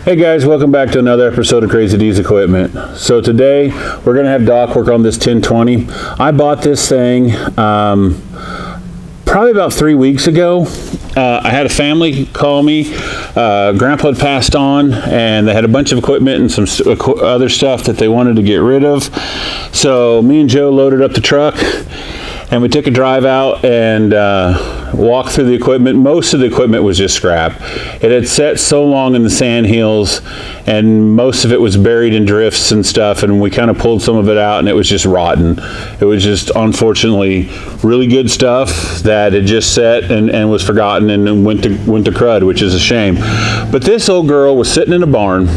Hey guys, welcome back to another episode of Crazy D's Equipment. So today we're going to have Doc work on this 1020. I bought this thing probably about 3 weeks ago. I had a family call me. Grandpa had passed on and they had a bunch of equipment and some other stuff that they wanted to get rid of. So me and Joe loaded up the truck and we took a drive out and walked through the equipment. Most of the equipment was just scrap. It had sat so long in the sand hills and most of it was buried in drifts and stuff, and we kind of pulled some of it out and it was just rotten. It was just, unfortunately, really good stuff that had just sat and was forgotten and went to crud, which is a shame. But this old girl was sitting in a barn.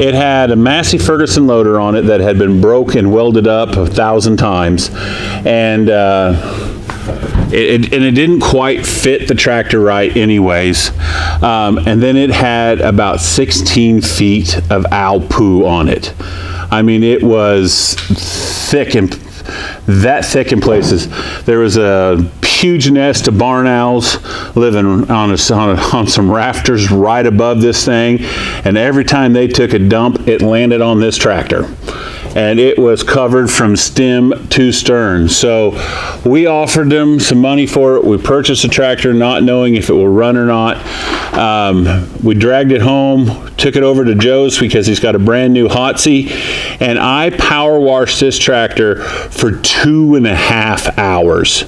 It had a Massey Ferguson loader on it that had been broke and welded up 1,000 times, and it didn't quite fit the tractor right anyways. And then it had about 16 feet of owl poo on it. I mean, it was thick and that thick in places. There was a huge nest of barn owls living on some rafters right above this thing, and every time they took a dump, it landed on this tractor. And it was covered from stem to stern. So we offered them some money for it. We purchased a tractor not knowing if it will run or not. We dragged it home, took it over to Joe's because he's got a brand new Hotsy, and I power washed this tractor for 2.5 hours.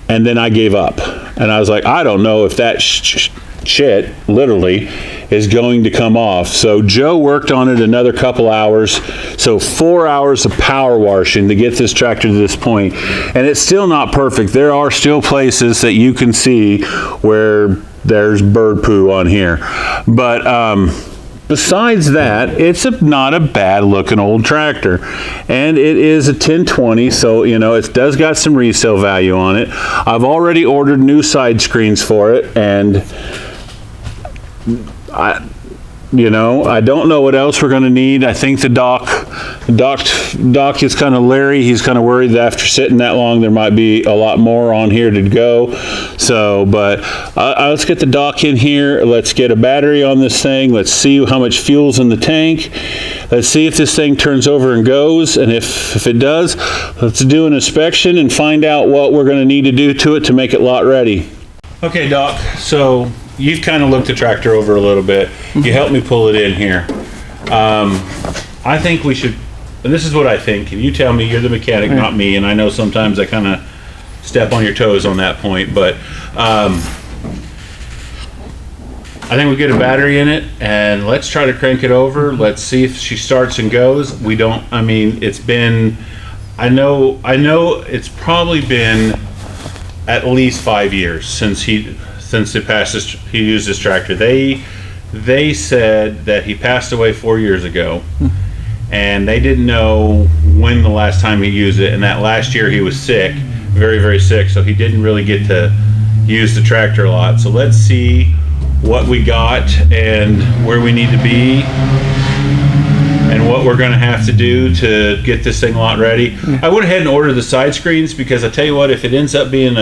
And then I gave up. And I was like, I don't know if that shit literally is going to come off. So Joe worked on it another couple hours. So 4 hours of power washing to get this tractor to this point. And it's still not perfect. There are still places that you can see where there's bird poo on here. But besides that, it's not a bad looking old tractor. And it is a 1020, so you know, it does got some resale value on it. I've already ordered new side screens for it, and I don't know what else we're going to need. I think the Doc is kind of leery. He's kind of worried that after sitting that long, there might be a lot more on here to go. So, but let's get the Doc in here. Let's get a battery on this thing. Let's see how much fuel's in the tank. Let's see if this thing turns over and goes. And if it does, let's do an inspection and find out what we're going to need to do to it to make it lot ready. Okay, Doc, so you've kind of looked the tractor over a little bit. You helped me pull it in here. I think we should, and this is what I think, and you tell me, you're the mechanic, not me, and I know sometimes I kind of step on your toes on that point, but I think we get a battery in it, and let's try to crank it over. Let's see if she starts and goes. It's been, I know it's probably been at least 5 years since he used this tractor. They said that he passed away 4 years ago, and they didn't know when the last time he used it, and that last year he was sick, very, very sick, so he didn't really get to use the tractor a lot. So let's see what we got and where we need to be and what we're going to have to do to get this thing lot ready. I went ahead and ordered the side screens because I tell you what, if it ends up being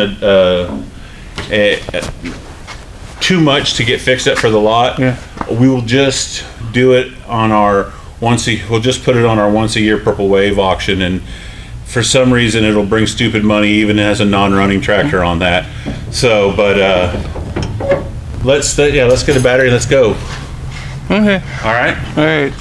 too much to get fixed up for the lot, we will just do it on our we'll just put it on our once a year Purple Wave auction, and for some reason it'll bring stupid money even as a non-running tractor on that. So, but let's get a battery and let's go. Okay. All right. All right.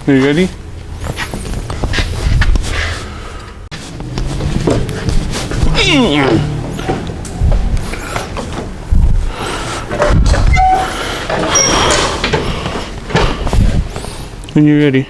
Are you ready? When you're ready.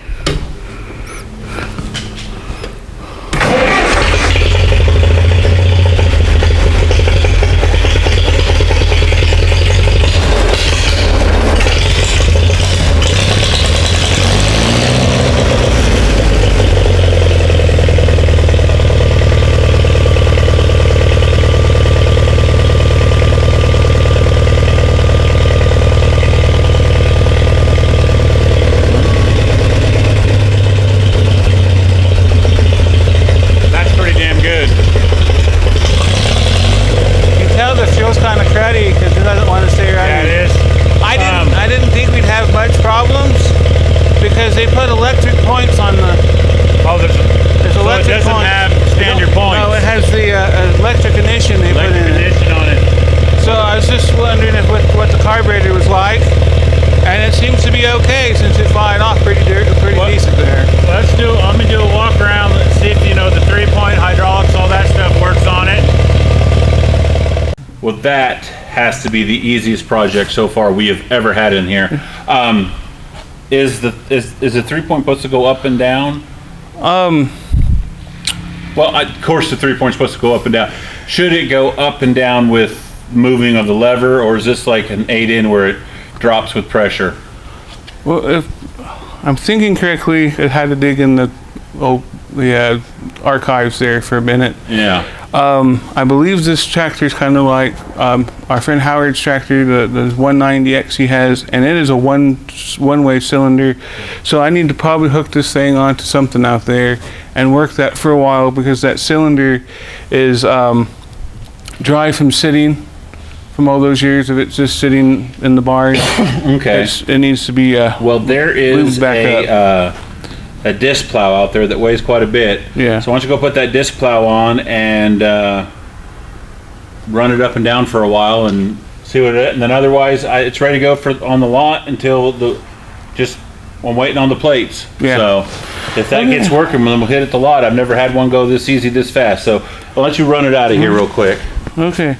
because they put electric points on the. Oh, there's There's so it electric doesn't points. have standard points. No, it has the electric ignition they put Electric in it. ignition on it. So I was just wondering if what the carburetor was like, and it seems to be okay since it's flying off pretty decent there. I'm gonna do a walk around. Let's see if the 3-point hydraulics, all that stuff works on it. Well, that has to be the easiest project so far we have ever had in here. Is the 3-point supposed to go up and down? Well, of course the 3-point's supposed to go up and down. Should it go up and down with moving of the lever, or is this like an 8-in where it drops with pressure? Well, if I'm thinking correctly, it had to dig in the archives there for a minute. Yeah. I believe this tractor is kind of like our friend Howard's tractor, the 190X he has, and it is a one-way cylinder. So I need to probably hook this thing onto something out there and work that for a while, because that cylinder is dry from sitting, from all those years of it just sitting in the barn. Okay. It needs to be Well, there is a disc plow out there that weighs quite a bit. Yeah. So why don't you go put that disc plow on and run it up and down for a while and see what it. And then otherwise, it's ready to go on the lot until I'm waiting on the plates. Yeah. So if that gets working, then we'll hit it the lot. I've never had one go this easy, this fast. So I'll let you run it out of here real quick. Okay.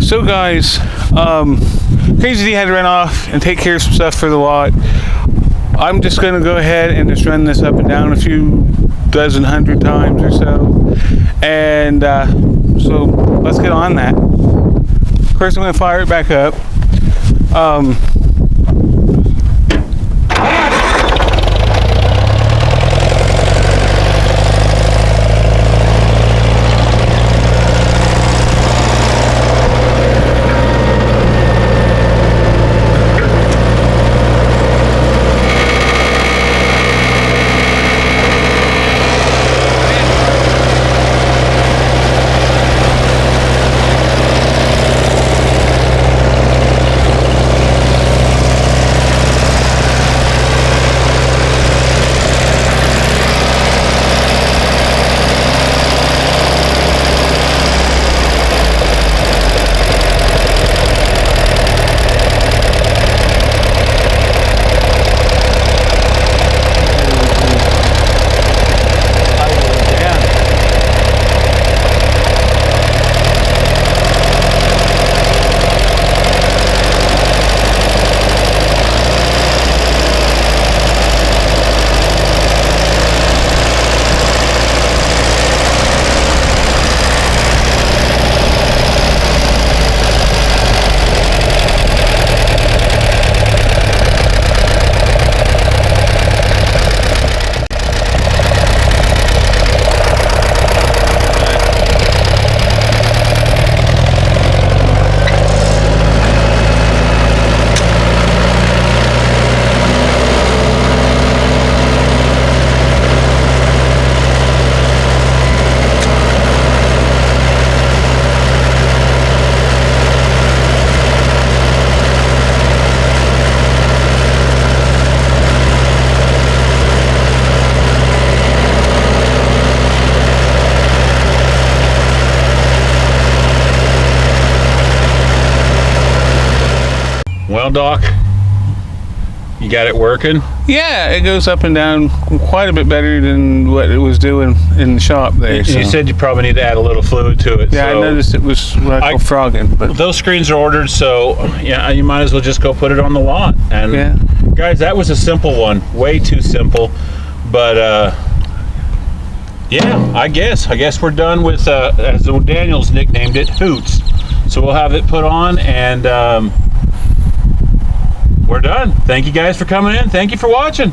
So guys, Crazy D had to run off and take care of some stuff for the lot. I'm just going to go ahead and just run this up and down a few dozen, 100 times or so. And so let's get on that. First I'm going to fire it back up. now, Doc? You got it working? Yeah, it goes up and down quite a bit better than what it was doing in the shop there. You said you probably need to add a little fluid to it. Yeah, so I noticed it was what I call frogging. But those screens are ordered, so yeah, you might as well just go put it on the lot. And yeah. guys, that was a simple one. Way too simple. But yeah, I guess we're done with, as Daniel's nicknamed it, Hoots. So we'll have it put on, and we're done. Thank you guys for coming in. Thank you for watching.